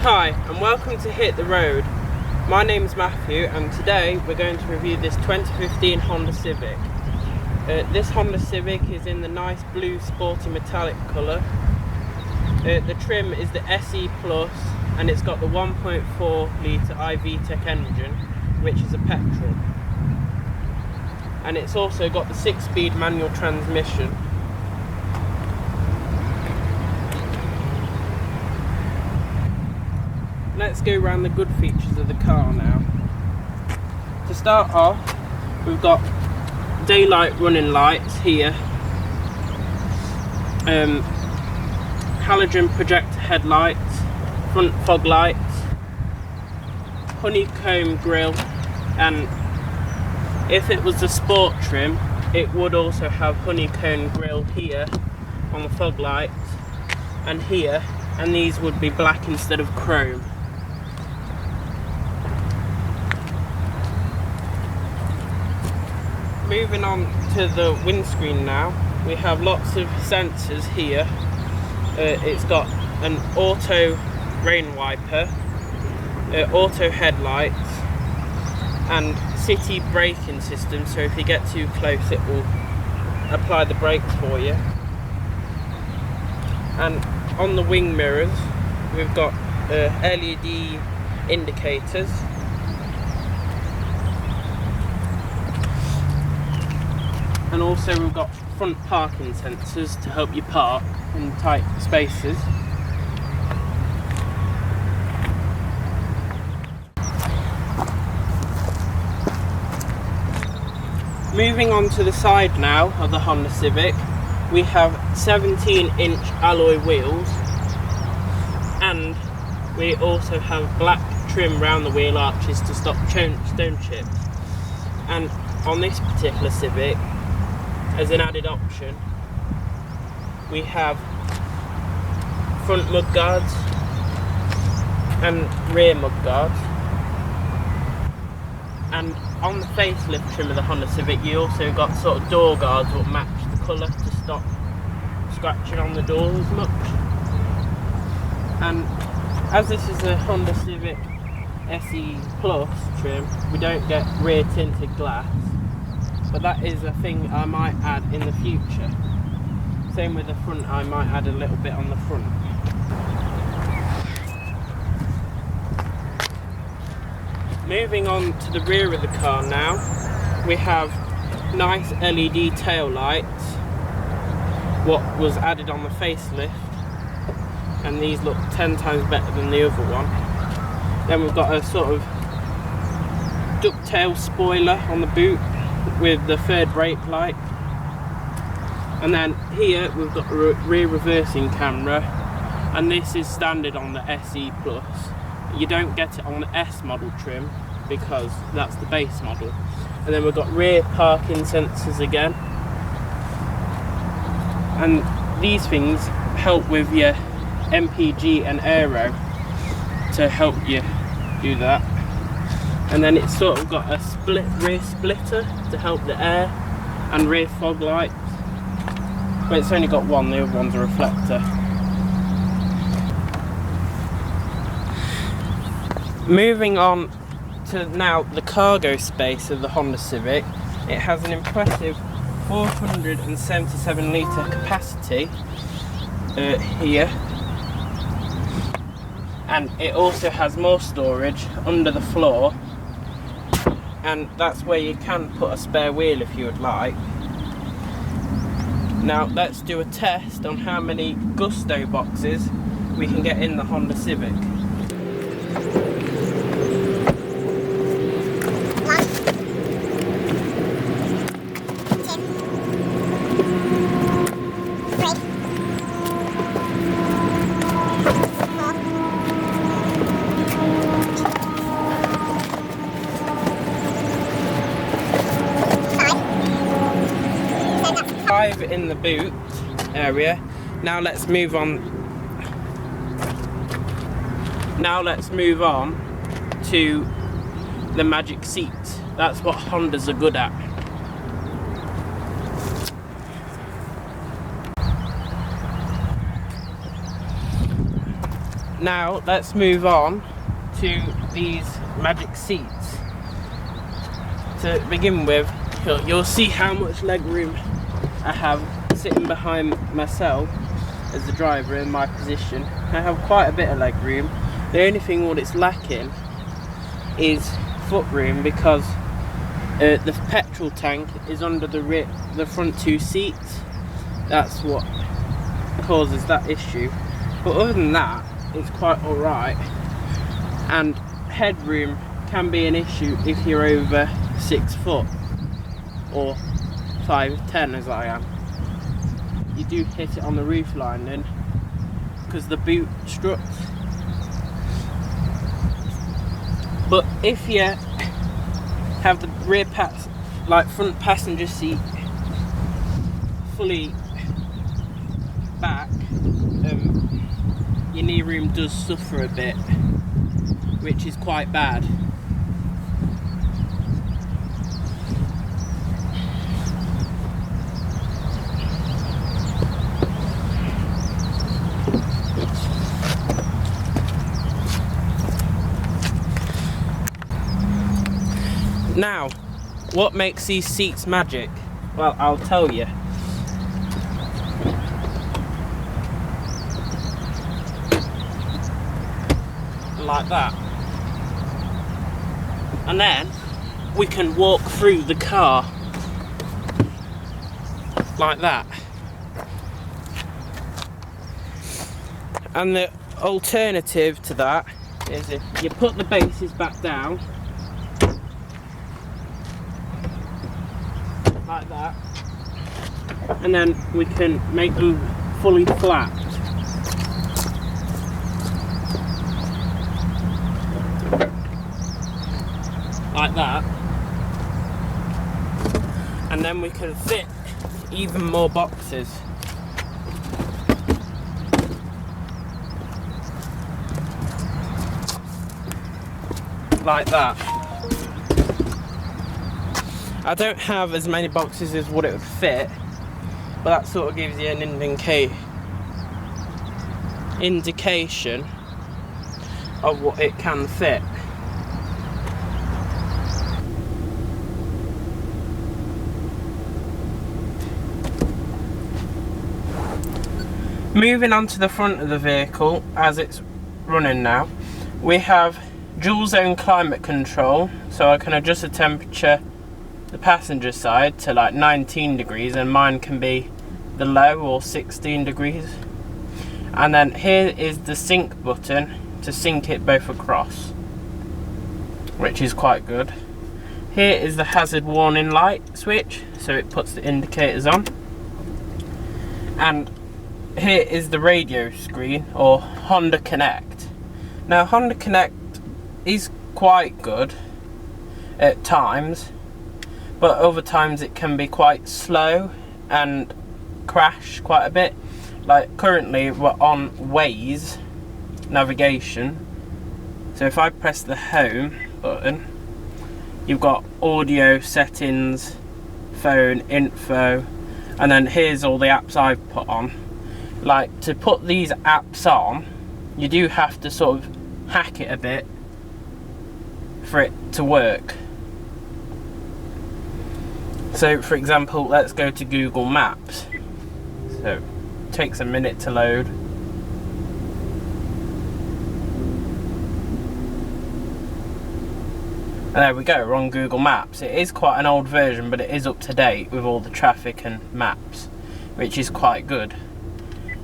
Hi and welcome to Hit the Road. My name is Matthew and today we're going to review this 2015 Honda Civic. This Honda Civic is in the nice blue sporty metallic colour. The trim is the SE Plus and it's got the 1.4 litre I Vtec engine, which is a petrol. And it's also got the 6-speed manual transmission. Let's go around the good features of the car now. To start off, we've got daylight running lights here, halogen projector headlights, front fog lights, honeycomb grille, and if it was the sport trim it would also have honeycomb grille here on the fog lights and here, and these would be black instead of chrome. Moving on to the windscreen now, we have lots of sensors here. It's got an auto rain wiper, auto headlights and city braking system, so if you get too close it will apply the brakes for you. And on the wing mirrors we've got LED indicators. And also we've got front parking sensors to help you park in tight spaces. Moving on to the side now of the Honda Civic, we have 17-inch alloy wheels and we also have black trim around the wheel arches to stop stone chips. And on this particular Civic, as an added option, we have front mud guards and rear mud guards. And on the facelift trim of the Honda Civic, you also got sort of door guards that match the colour to stop scratching on the door as much. And as this is a Honda Civic SE Plus trim, we don't get rear tinted glass. But that is a thing I might add in the future. Same with the front, I might add a little bit on the front. Moving on to the rear of the car now, we have nice LED tail lights, what was added on the facelift, and these look 10 times better than the other one. Then we've got a sort of ducktail spoiler on the boot with the third brake light, and then here we've got a rear reversing camera, and this is standard on the SE Plus. You don't get it on the S model trim because that's the base model. And then we've got rear parking sensors again, and these things help with your MPG and aero to help you do that. And then it's sort of got a rear splitter to help the air, and rear fog lights. But it's only got one, the other one's a reflector. Moving on to now the cargo space of the Honda Civic. It has an impressive 477 litre capacity here. And it also has more storage under the floor. And that's where you can put a spare wheel if you would like. Now let's do a test on how many Gusto boxes we can get in the Honda Civic. In the boot area. Now let's move on to the magic seats. That's what Hondas are good at. Now let's move on to these magic seats. To begin with, you'll see how much leg room I have sitting behind myself as the driver in my position. I have quite a bit of leg room. The only thing what it's lacking is foot room, because the petrol tank is under the front two seats. That's what causes that issue. But other than that, it's quite alright. And headroom can be an issue if you're over 6 foot or 5'10" as I am. You do hit it on the roof lining because the boot struts. But if you have the front passenger seat fully back, your knee room does suffer a bit, which is quite bad. Now, what makes these seats magic? Well, I'll tell you. Like that. And then we can walk through the car like that. And the alternative to that is if you put the bases back down like that, and then we can make them fully flat. Like that. And then we can fit even more boxes. Like that. I don't have as many boxes as what it would fit, but that sort of gives you an indication of what it can fit. Moving on to the front of the vehicle, as it's running now, we have dual zone climate control, so I can adjust the temperature the passenger side to like 19 degrees, and mine can be the low or 16 degrees. And then here is the sync button to sync it both across, which is quite good. Here is the hazard warning light switch, so it puts the indicators on. And here is the radio screen, or Honda Connect. Now Honda Connect is quite good at times, but other times it can be quite slow and crash quite a bit. Like currently we're on Waze navigation, so if I press the home button, you've got audio settings, phone info, and then here's all the apps I've put on. Like, to put these apps on, you do have to sort of hack it a bit for it to work. So for example, let's go to Google Maps. So it takes a minute to load. And there we go, we're on Google Maps. It is quite an old version, but it is up to date with all the traffic and maps, which is quite good,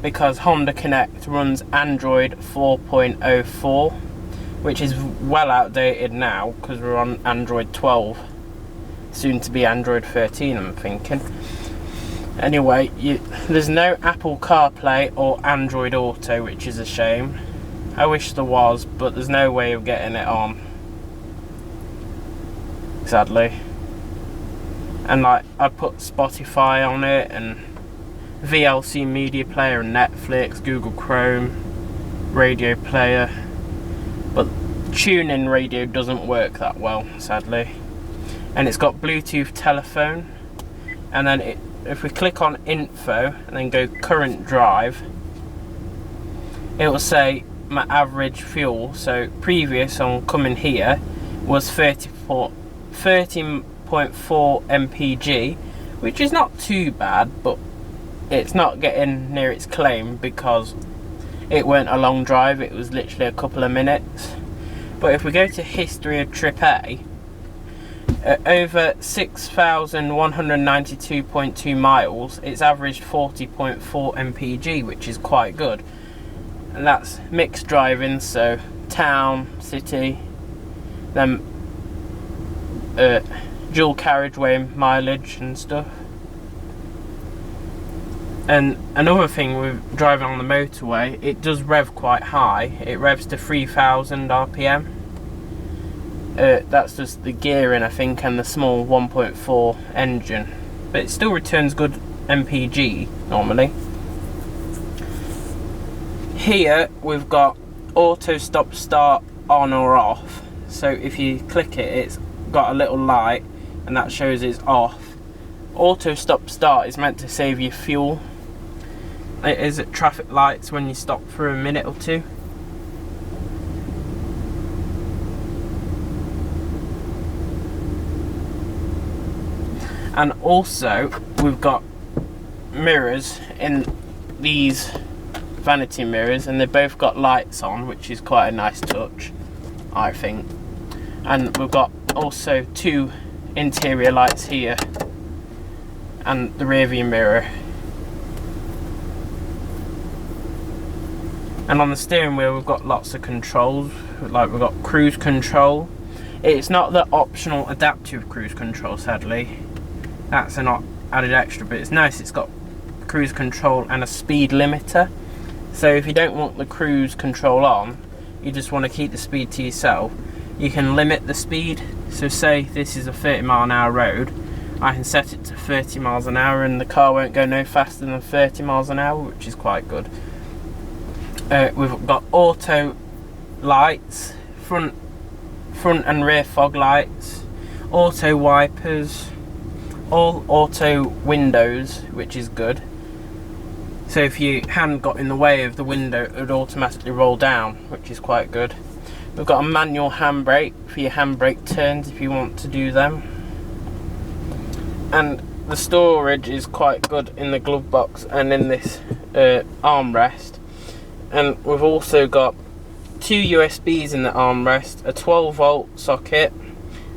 because Honda Connect runs Android 4.04, which is well outdated now because we're on Android 12, soon to be Android 13 I'm thinking. Anyway, there's no Apple CarPlay or Android Auto, which is a shame. I wish there was, but there's no way of getting it on, sadly. And like, I put Spotify on it, and VLC media player, and Netflix, Google Chrome, radio player, but tune-in radio doesn't work that well, sadly. And it's got Bluetooth telephone, and then if we click on info and then go current drive, it will say my average fuel. So previous on coming here was 13.4 mpg, which is not too bad, but it's not getting near its claim because it weren't a long drive, it was literally a couple of minutes. But if we go to history of trip A, over 6,192.2 miles, it's averaged 40.4 mpg, which is quite good. And that's mixed driving, so town, city, then dual carriageway mileage and stuff. And another thing with driving on the motorway, it does rev quite high. It revs to 3,000 RPM. That's just the gearing, I think, and the small 1.4 engine. But it still returns good MPG normally. Here we've got auto stop start on or off. So if you click it, it's got a little light and that shows it's off. Auto stop start is meant to save you fuel. It is at traffic lights when you stop for a minute or two. And also we've got mirrors in these vanity mirrors, and they've both got lights on, which is quite a nice touch, I think. And we've got also two interior lights here and the rear view mirror. And on the steering wheel we've got lots of controls, like we've got cruise control. It's not the optional adaptive cruise control, sadly. That's an added extra, but it's nice. It's got cruise control and a speed limiter. So if you don't want the cruise control on, you just want to keep the speed to yourself, you can limit the speed. So say this is a 30-mile-an-hour road, I can set it to 30 miles an hour and the car won't go no faster than 30 miles an hour, which is quite good. We've got auto lights, front and rear fog lights, auto wipers, all auto windows, which is good. So if your hand got in the way of the window, it would automatically roll down, which is quite good. We've got a manual handbrake for your handbrake turns if you want to do them. And the storage is quite good in the glove box and in this armrest. And we've also got two USBs in the armrest, a 12-volt socket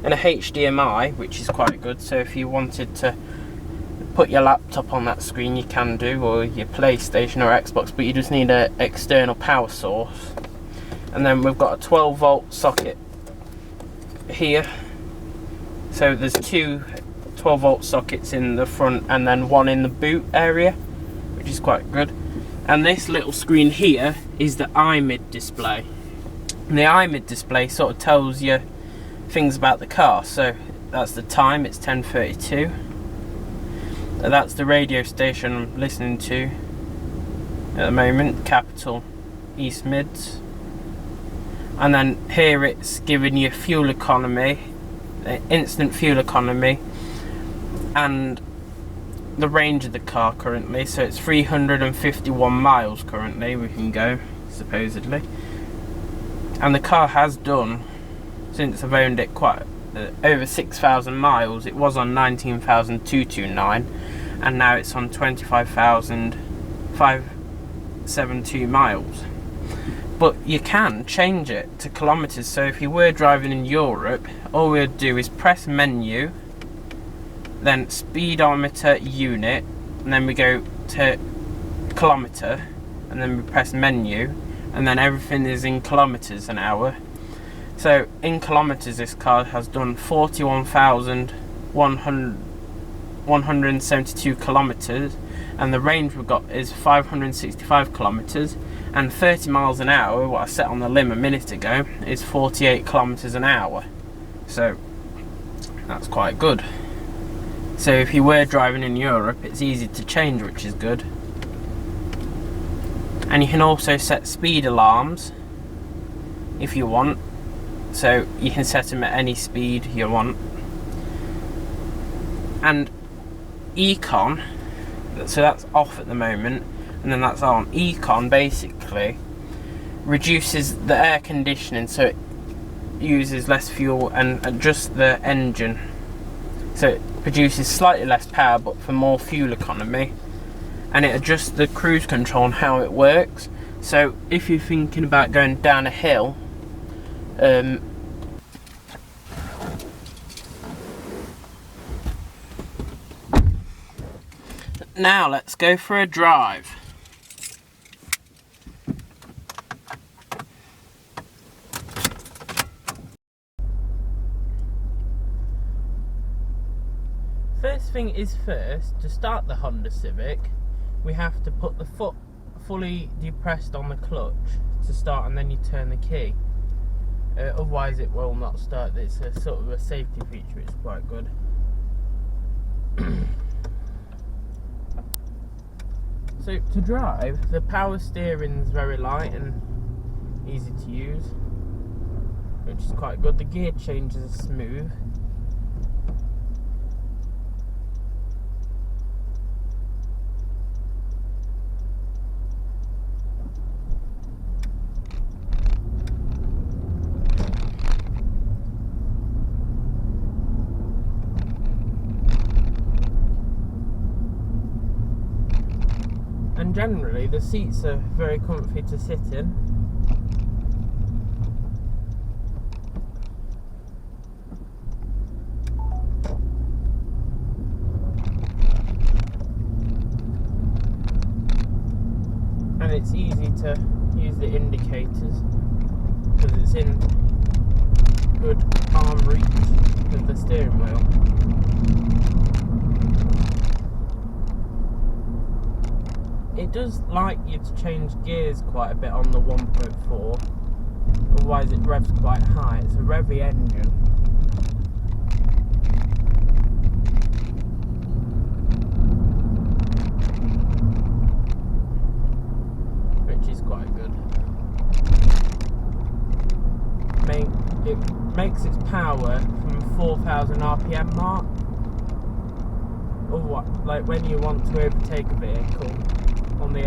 and a HDMI, which is quite good. So if you wanted to put your laptop on that screen, you can do, or your PlayStation or Xbox, but you just need an external power source. And then we've got a 12-volt socket here. So there's two 12-volt sockets in the front and then one in the boot area, which is quite good. And this little screen here is the Imid Display. And the Imid Display sort of tells you things about the car. So that's the time, it's 10:32. That's the radio station I'm listening to at the moment, Capital East Mids. And then here it's giving you fuel economy, instant fuel economy, and the range of the car currently. So it's 351 miles currently we can go, supposedly. And the car has done, since I've owned it, quite over 6,000 miles. It was on 19,229 and now it's on 25,572 miles. But you can change it to kilometers. So if you were driving in Europe, all we'd do is press menu, then speedometer unit, and then we go to kilometer, and then we press menu, and then everything is in kilometers an hour. So in kilometers this car has done 41,172 kilometers, and the range we've got is 565 kilometers, and 30 miles an hour, what I set on the limb a minute ago, is 48 kilometers an hour. So that's quite good. So if you were driving in Europe, it's easy to change, which is good. And you can also set speed alarms if you want. So you can set them at any speed you want. And Econ, so that's off at the moment, and then that's on. Econ basically reduces the air conditioning, so it uses less fuel, and adjusts the engine so it produces slightly less power but for more fuel economy, and it adjusts the cruise control and how it works. So if you're thinking about going down a hill, now let's go for a drive. First thing is first, to start the Honda Civic, we have to put the foot fully depressed on the clutch to start, and then you turn the key. Otherwise it will not start. It's a sort of a safety feature, it's quite good. So to drive, the power steering is very light and easy to use, which is quite good. The gear changes are smooth. And generally the seats are very comfy to sit in. And it's easy to use the indicators because it's in good arm reach with the steering wheel. It does like you to change gears quite a bit on the 1.4, otherwise it revs quite high. It's a revvy engine. Which is quite good. It makes its power from 4,000 RPM mark. Or what, like when you want to overtake a vehicle on the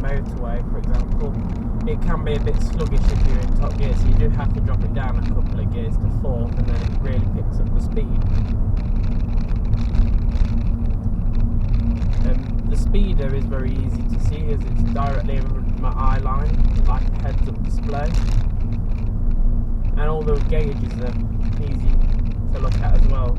motorway, for example, it can be a bit sluggish if you're in top gear, so you do have to drop it down a couple of gears to fourth, and then it really picks up the speed. The speeder is very easy to see as it's directly in my eye line, like a heads-up display, and all those gauges are easy to look at as well.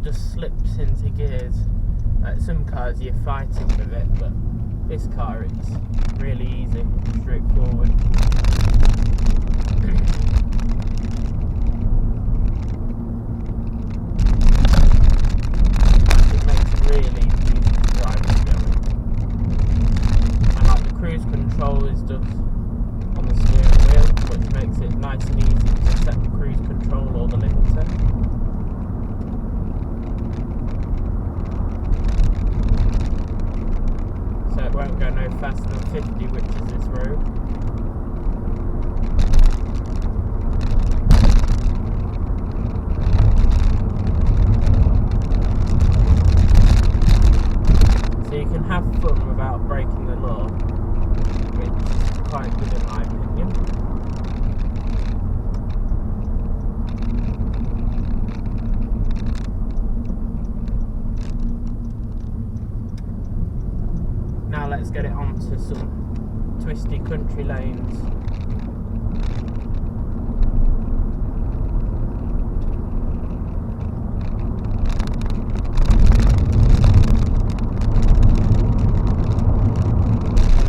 Just slips into gears. Like some cars you're fighting with it, but this car it's really easy, straightforward. It makes it really easy to drive together. And like the cruise control is just on the steering wheel, which makes it nice and easy to set the cruise control or the limiter. It won't go no faster than 50, which is this road. So you can have fun without breaking the law, which is quite good in my opinion. Now let's get it onto some twisty country lanes.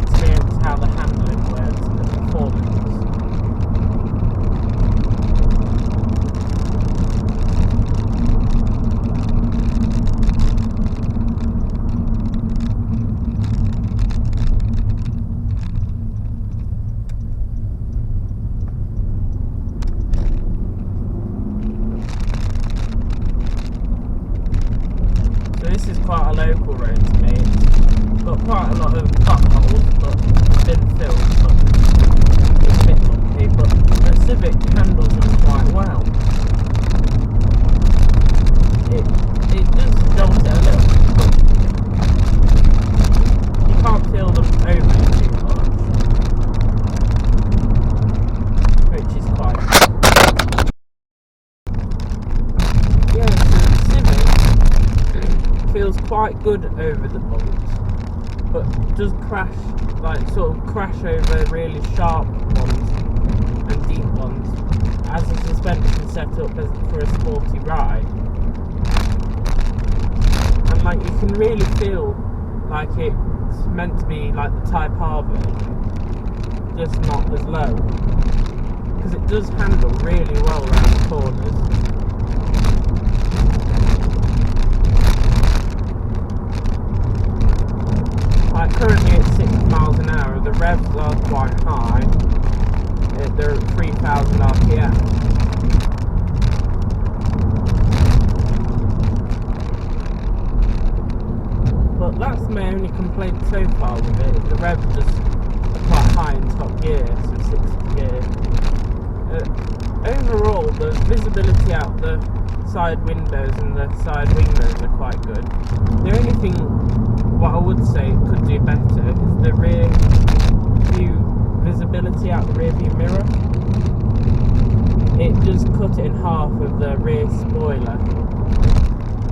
Experience how the handling works and the performance. This is quite a local road to me. It's got quite a lot of potholes, but it's been filled, so it's a bit lumpy, but the Civic handles them quite well. It does jolt it a little bit, but you can't feel them overly too much, which is quite good. Yeah, so the Civic feels quite good over the bumps, but does crash, like sort of crash over really sharp ones and deep ones, as the suspension is set up for a sporty ride. And like you can really feel like it's meant to be like the Type R version, just not as low, because it does handle really well around the corners. Like currently it's 6 miles an hour, the revs are quite high, they're at 3000 RPM. But that's my only complaint so far with it, the revs just are quite high in top gear, so 6th gear. Overall, the visibility out the side windows and the side wing mirrors are quite good. The only thing what I would say it could do better is the rear view visibility out the rear view mirror. It does cut it in half with the rear spoiler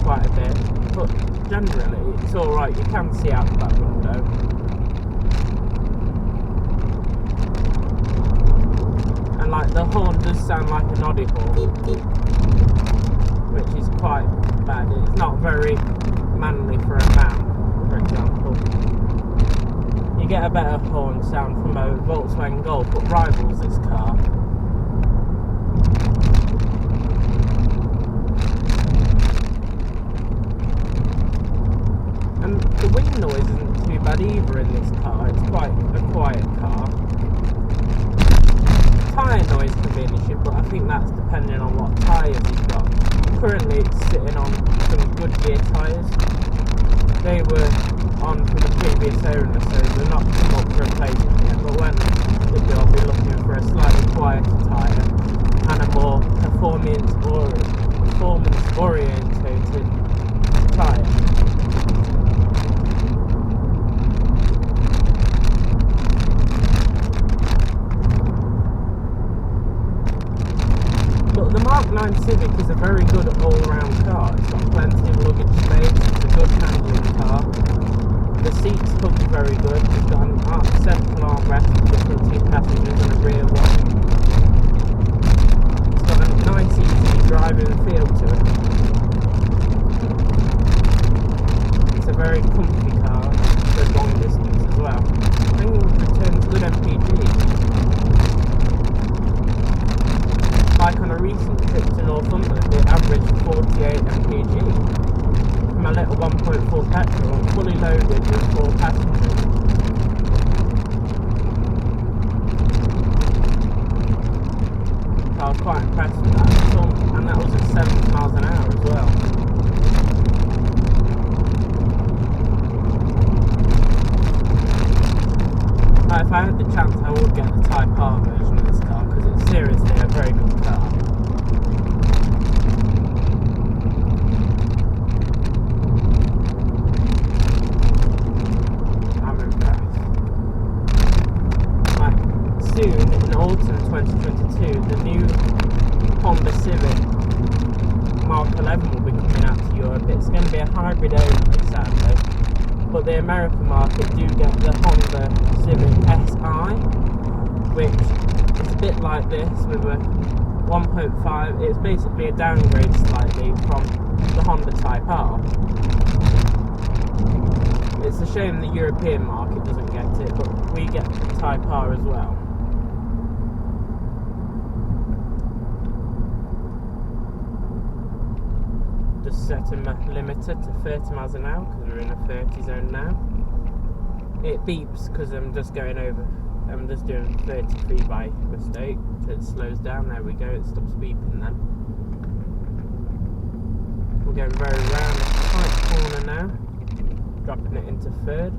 quite a bit, but generally it's alright, you can see out that window. And like the horn does sound like an Audi horn, which is quite bad. It's not very manly for a man, for example. You get a better horn sound from a Volkswagen Golf, but rivals this car. And the wing noise isn't too bad either in this car, it's quite a quiet car. Tyre noise can be an issue, but I think that's depending on what tyres you've got. Currently it's sitting on some Goodyear tyres. They were on from the previous owner, so they're not come up for replacement yet, but when they do, I'll be looking for a slightly quieter tyre and a more performance orientated tyre. But the Mark 9 Civic is a very good all-round car. It's got plenty of luggage space, it's a good handling car. The seats hug very good. It's got an central armrest for the front seat passengers and a rear one. It's got a nice easy driving feel to it. It's a very comfy car for long distance as well. I think it returns good MPG. Like on a recent trip to Northumberland, it averaged 48 mpg from a little 1.4 petrol, fully loaded with 4 passengers. So I was quite impressed with that, and that was at 70 miles an hour as well. If I had the chance, I would get the Type R version of this car, because it's seriously a very good car. I'm impressed. Like, soon, in autumn 2022, the new Honda Civic Mark 11 will be coming out to Europe. It's going to be a hybrid only, sadly. But the American market do get the Honda Civic SI, which is a bit like this with a 1.5. It's basically a downgrade slightly from the Honda Type R. It's a shame the European market doesn't get it, but we get the Type R as well. Just set a limiter to 30 miles an hour because we're in a 30 zone now. It beeps because I'm just going over, I'm just doing 33 by mistake, so it slows down. There we go, it stops beeping then. We're going very round a tight corner now, dropping it into third.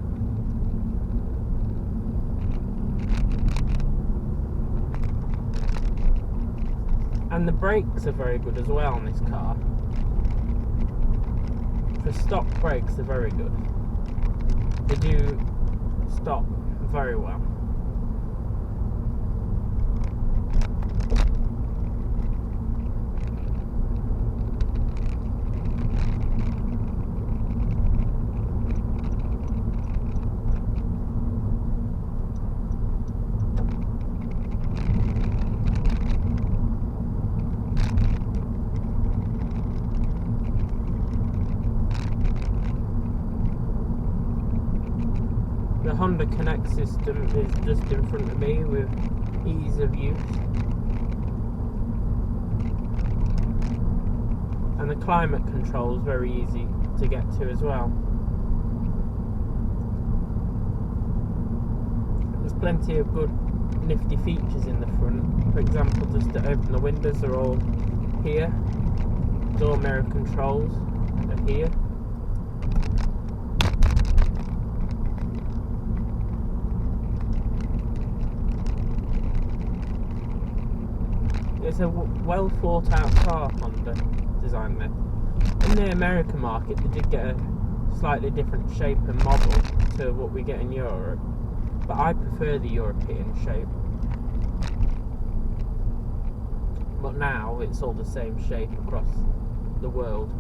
And the brakes are very good as well on this car. For stock brakes, they're very good. They do stop very well. The Honda Connect system is just in front of me with ease of use. And the climate control is very easy to get to as well. There's plenty of good nifty features in the front. For example, just to open the windows are all here. Door mirror controls are here. It's a well thought out car, Honda designed there. In the American market, they did get a slightly different shape and model to what we get in Europe, but I prefer the European shape. But now it's all the same shape across the world.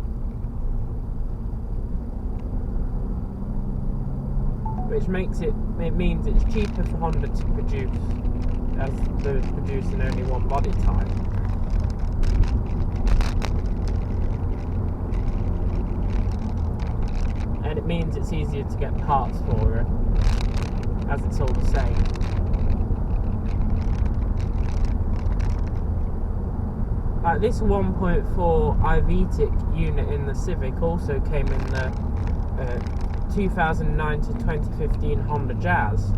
Which means it's cheaper for Honda to produce, as they're producing only one body type. And it means it's easier to get parts for it, as it's all the same. Like this 1.4 I Vtec unit in the Civic also came in the 2009 to 2015 Honda Jazz.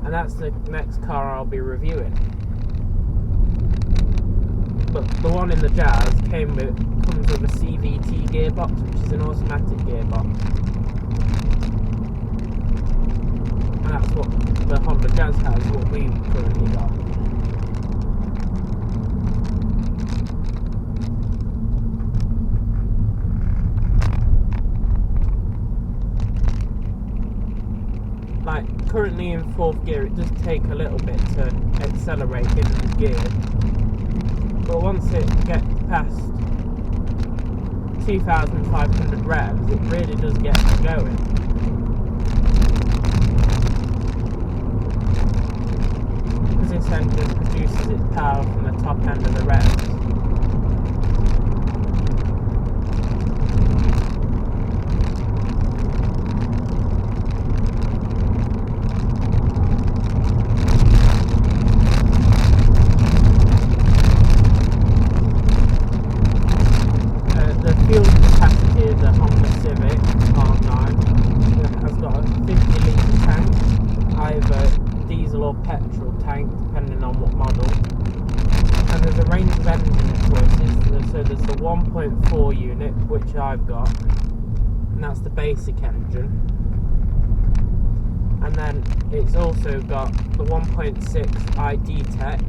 And that's the next car I'll be reviewing. But the one in the Jazz comes with a CVT gearbox, which is an automatic gearbox. And that's what the Honda Jazz has, what we've currently got. Like, currently in 4th gear, it does take a little bit to accelerate in the gear, but once it gets past 2,500 revs, it really does get going. Because this engine produces its power from the top end of the revs. Fuel capacity of the Honda Civic R9 has got a 50 litre tank, either diesel or petrol tank depending on what model, and there's a range of engine choices. So there's the 1.4 unit, which I've got, and that's the basic engine, and then it's also got the 1.6 I Vtec,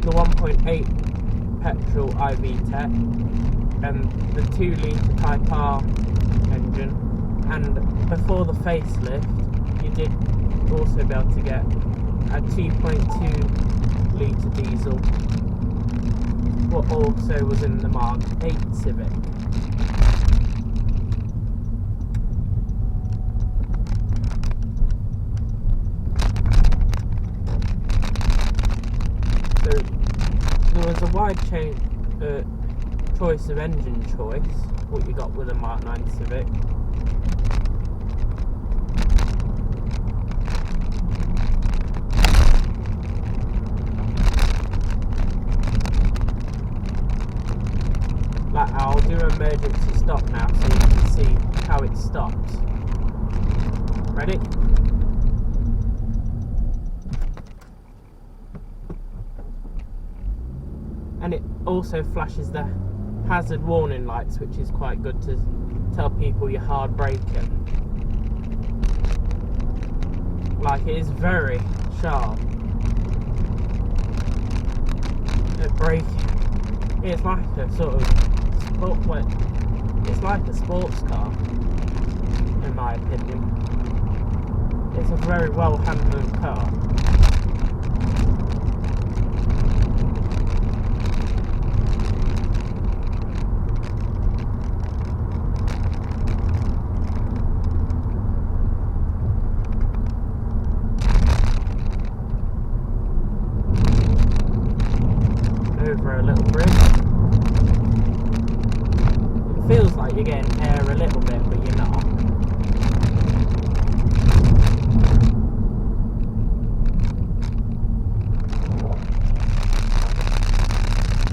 the 1.8 petrol I Vtec, and the 2 litre Type R engine. And before the facelift, you did also be able to get a 2.2 litre diesel, what also was in the Mark 8 Civic. So there was a wide choice of engine choice, what you got with a Mark 9 Civic. Like, I'll do an emergency stop now so you can see how it stops. Ready? And it also flashes the hazard warning lights, which is quite good to tell people you're hard braking. Like, it is very sharp at braking. It's like a sort of it's like a sports car, in my opinion. It's a very well handled car. Over a little bridge. It feels like you're getting air a little bit, but you're not.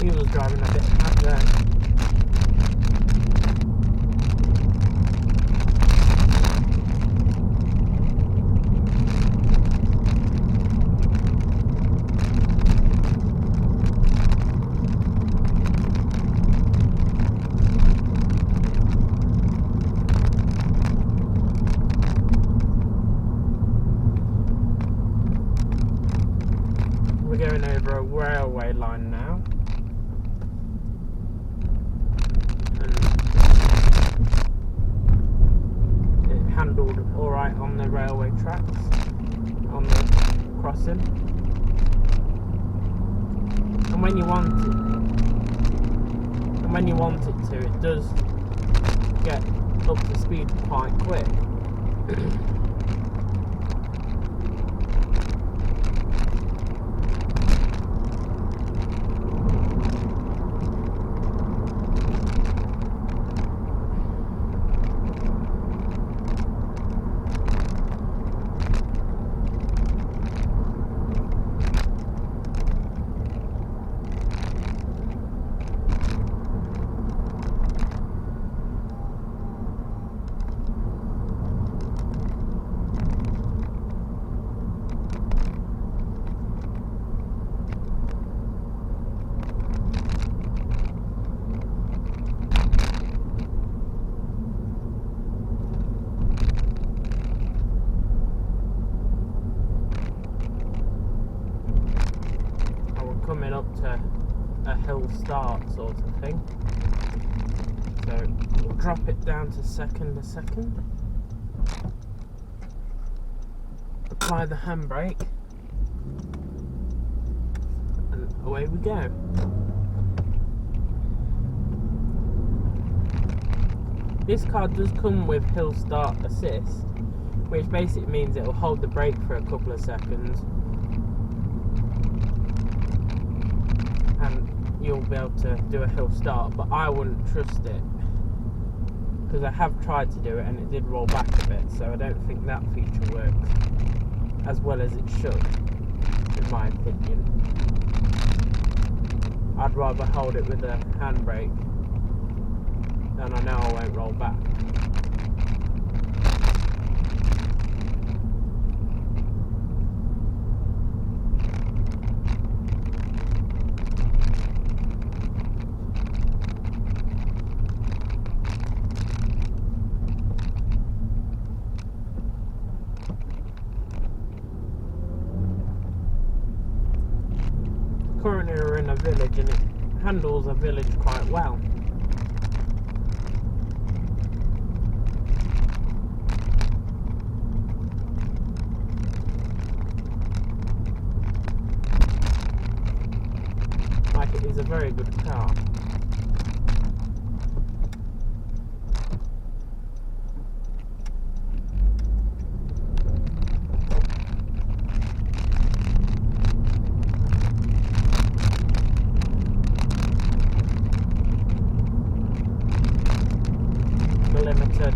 He was driving a bit mad there. We're going over a railway line now, and it handled alright on the railway tracks, on the crossing, and when you want it to, it does get up to speed quite quick. Coming up to a hill start sort of thing, so we'll drop it down to second a second, apply the handbrake, and away we go. This car does come with hill start assist, which basically means it will hold the brake for a couple of seconds and you'll be able to do a hill start, but I wouldn't trust it because I have tried to do it and it did roll back a bit, so I don't think that feature works as well as it should, in my opinion. I'd rather hold it with a handbrake, then I know I won't roll back. Currently we're in a village and it handles a village quite well. Like, it is a very good car.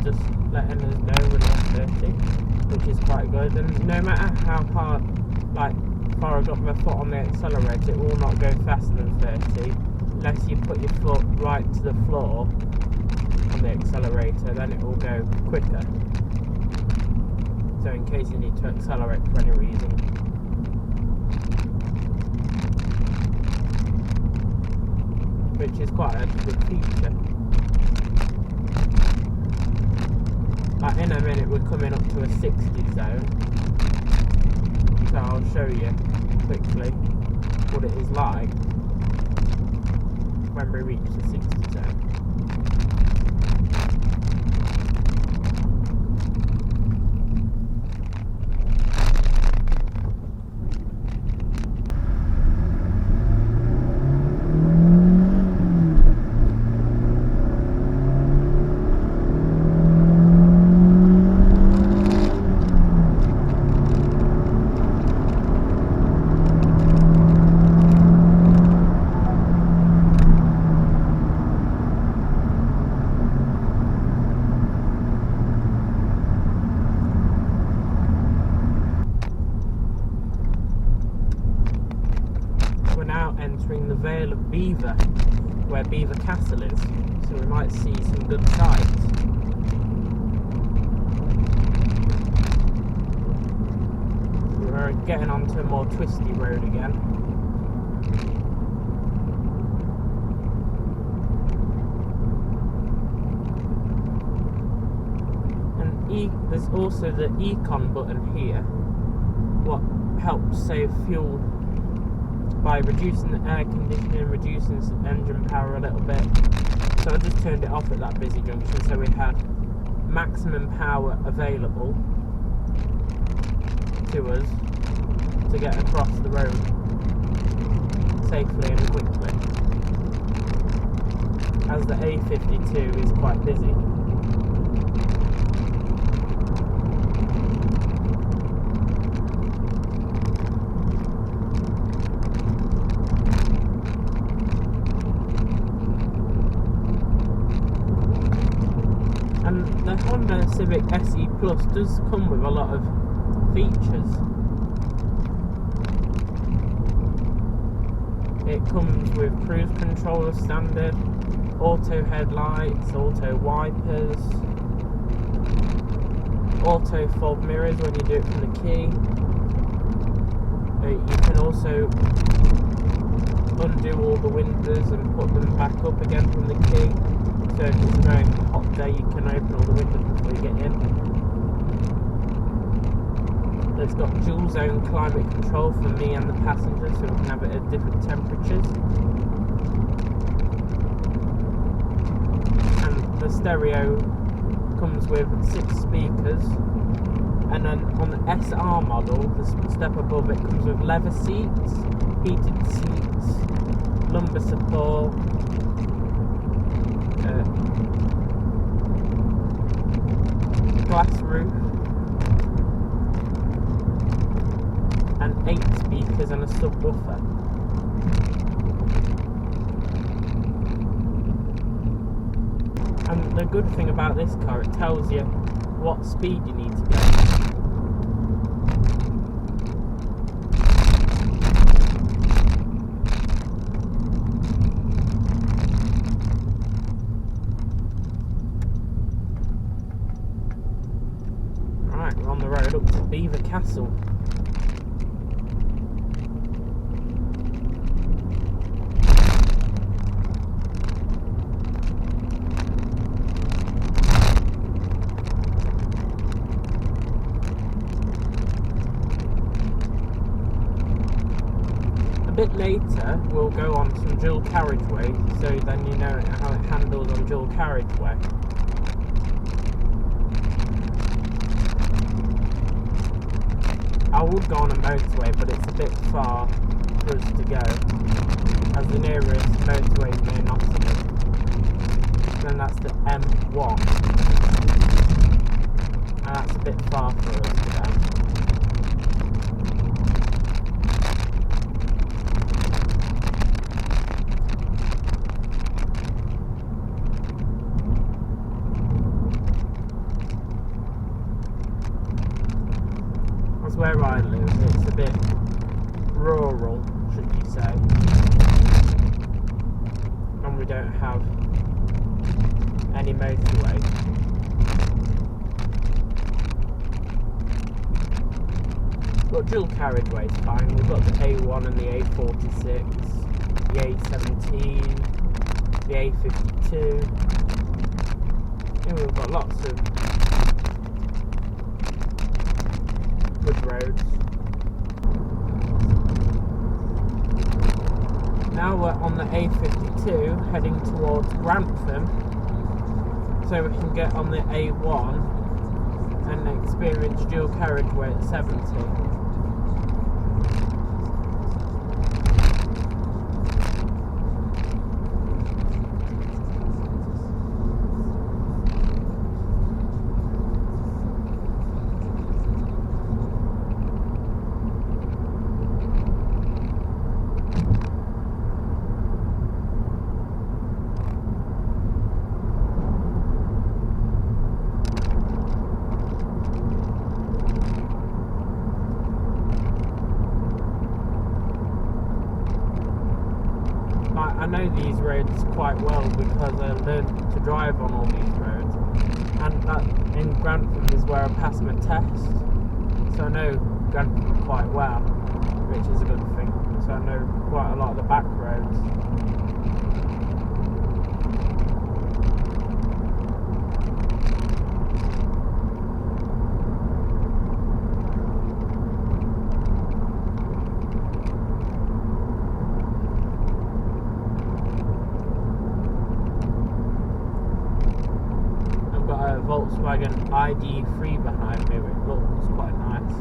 Just letting us know when we're 30, which is quite good, and no matter how far I got my foot on the accelerator, it will not go faster than 30 unless you put your foot right to the floor on the accelerator, then it will go quicker, so in case you need to accelerate for any reason. Which is quite a good feature. In a minute we're coming up to a 60 zone, so I'll show you quickly what it is like when we reach the 60 zone. Entering the Vale of Belvoir, where Belvoir Castle is, so we might see some good sights. We're getting onto a more twisty road again. And there's also the Econ button here, what helps save fuel by reducing the air conditioning, reducing the engine power a little bit. So I just turned it off at that busy junction so we had maximum power available to us to get across the road safely and quickly, as the A52 is quite busy. The Honda Civic SE Plus does come with a lot of features. It comes with cruise control as standard, auto headlights, auto wipers, auto fog mirrors when you do it from the key. You can also undo all the windows and put them back up again from the key. So if it's a very hot day, you can open all the windows before you get in. It's got dual zone climate control for me and the passenger, so we can have it at different temperatures. And the stereo comes with 6 speakers. And then on the SR model, the step above it, comes with leather seats, heated seats, lumbar support, glass roof, and 8 speakers and a subwoofer. And the good thing about this car, it tells you what speed you need to go. We're on the road up to Belvoir Castle. A bit later we'll go on some dual carriageway, so then you know how it handles on dual carriageway. I would go on a motorway, but it's a bit far for us to go, as the nearest motorway is near Nottingham. Then that's the M1, and that's a bit far for us to go. Where I live, it's a bit rural, should you say, and we don't have any motorway. But dual carriageway is fine. We've got the A1 and the A46, the A17, the A52, and we've got lots of good roads. now we're on the A52 heading towards Grantham, so we can get on the A1 and experience dual carriageway at 70. I know these roads quite well because I learned to drive on all these roads, and that in Grantham is where I passed my test, so I know Grantham quite well, which is a good thing, so I know quite a lot of the back roads. Volkswagen ID3 behind me, which looks quite nice.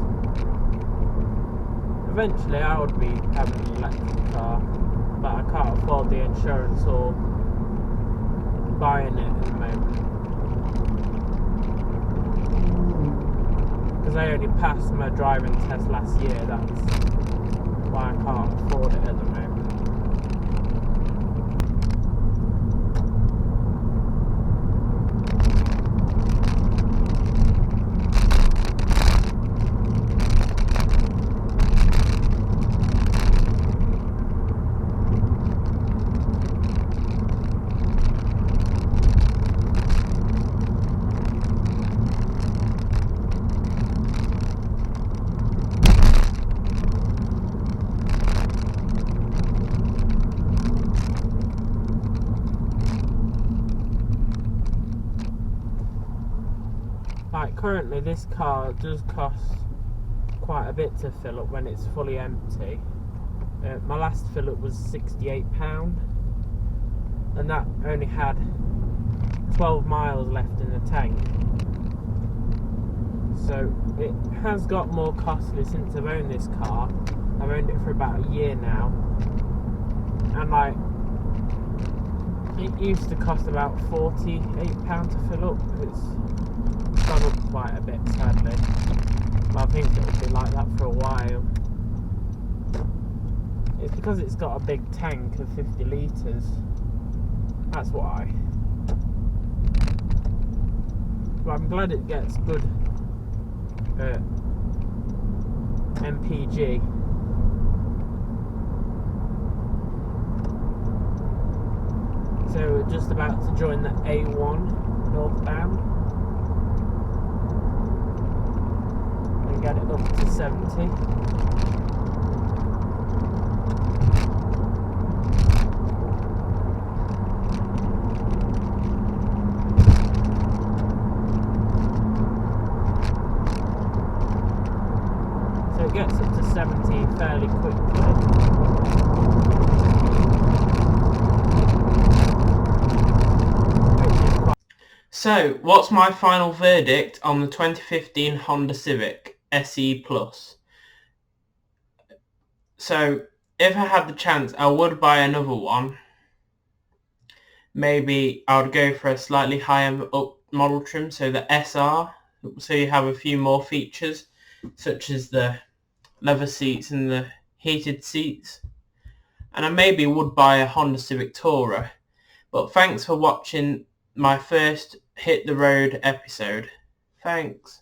Eventually I would be having an electric car, but I can't afford the insurance or buying it at the moment, because I only passed my driving test last year. That's why I can't afford it at the moment. Like currently this car does cost quite a bit to fill up when it's fully empty. My last fill up was £68, and that only had 12 miles left in the tank. So it has got more costly since I've owned this car. I've owned it for about a year now, and like it used to cost about £48 to fill up. It's gone up quite a bit, sadly, but I think it'll be like that for a while. It's because it's got a big tank of 50 litres, that's why. But I'm glad it gets good MPG. So we're just about to join the A1 northbound and get it up to 70. So it gets up to 70 fairly quickly. So, what's my final verdict on the 2015 Honda Civic SE Plus? So, if I had the chance, I would buy another one. Maybe I would go for a slightly higher up model trim, so the SR, so you have a few more features, such as the leather seats and the heated seats. And I maybe would buy a Honda Civic Tourer. But thanks for watching my first Hit the Road episode. Thanks.